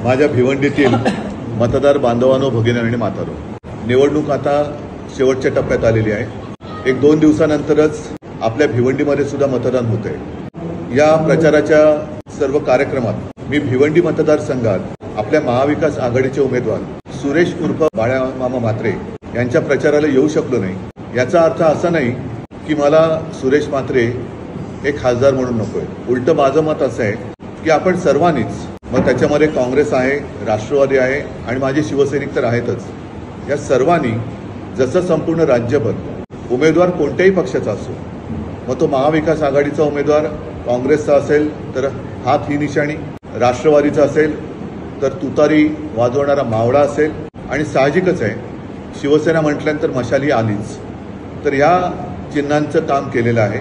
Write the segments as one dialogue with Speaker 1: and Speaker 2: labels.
Speaker 1: माझ्या भिवंडीतील मतदार बांधवांनो, भगिनी आणि मातारो, निवडणूक आता शेवटच्या टप्प्यात आलेली आहे। 1-2 दिवसानंतरच आपल्या भिवंडीमध्ये सुद्धा मतदान होते। या प्रचाराच्या सर्व कार्यक्रमात मी भिवंडी मतदारसंघात आपल्या महाविकास आघाडीचे उमेदवार सुरेश उर्फ बाळामामा म्हात्रे यांच्या प्रचाराला येऊ शकलो नाही। याचा अर्थ असा नाही की मला सुरेश म्हात्रे हे खासदार म्हणून नकोय। उलट माझं मत असं आहे की आपण सर्वांनीच, मग त्याच्यामध्ये काँग्रेस आहे, राष्ट्रवादी आहे आणि माझे शिवसैनिक तर आहेतच, या सर्वांनी जसं संपूर्ण राज्यभर उमेदवार कोणत्याही पक्षाचा असो, मग तो महाविकास आघाडीचा उमेदवार काँग्रेसचा असेल तर हात ही निशाणी, राष्ट्रवादीचा असेल तर तुतारी वाजवणारा मावळा असेल, आणि साहजिकच आहे शिवसेना म्हटल्यानंतर मशाली आलीच, तर ह्या चिन्हांचं काम केलेलं आहे।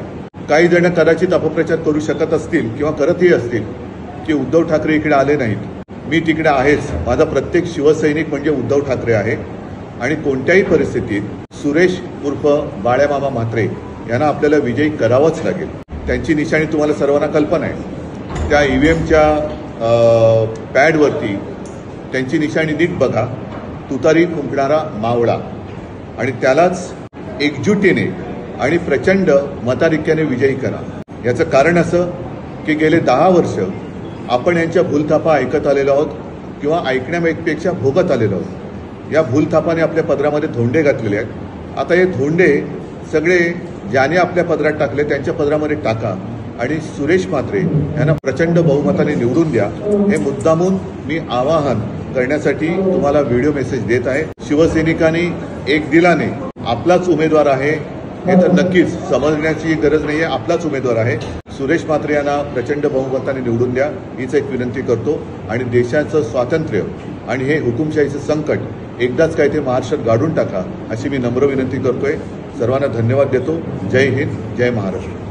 Speaker 1: काही जण कदाचित अपप्रचार करू शकत असतील किंवा करतही असतील की उद्धव ठाकरे इकडे आले नाहीत, मी तिकडे आहेच। माझा प्रत्येक शिवसैनिक म्हणजे उद्धव ठाकरे आहे आणि कोणत्याही परिस्थितीत सुरेश उर्फ बाळामामा म्हात्रे यांना आपल्याला विजयी करावंच लागेल। त्यांची निशाणी तुम्हाला सर्वांना कल्पना आहे, त्या ईव्हीएमच्या पॅडवरती त्यांची निशाणी नीट बघा, तुतारी फुंकणारा मावळा, आणि त्यालाच एकजुटीने आणि प्रचंड मताधिक्याने विजयी करा। याचं कारण असं की गेले 10 वर्ष आपण यांच्या भूलथापा ऐकत आलेलो आहोत किंवा ऐकण्यापेक्षा भोगत आलेलो आहोत। या भूलथापाने आपल्या पदरामध्ये धोंडे घातलेले आहेत। आता हे धोंडे सगळे ज्याने आपल्या पदरात टाकले त्यांच्या पदरामध्ये टाका आणि सुरेश म्हात्रे यांना प्रचंड बहुमताने निवडून द्या, हे मुद्दामून मी आवाहन करण्यासाठी तुम्हाला व्हिडिओ मेसेज देत आहे। शिवसैनिकांनी एक दिलाने आपलाच उमेदवार आहे हे तर नक्कीच समजण्याची गरज नाही आहे, आपलाच उमेदवार आहे। सुरेश म्हात्रे यांना प्रचंड बहुमताने निवडून द्या हीच एक विनंती करतो, आणि देशाचं स्वातंत्र्य आणि हे हुकुमशाहीचं संकट एकदाच काय ते महाराष्ट्रात गाडून टाका अशी मी नम्र विनंती करतोय। सर्वांना धन्यवाद देतो। जय हिंद, जय महाराष्ट्र।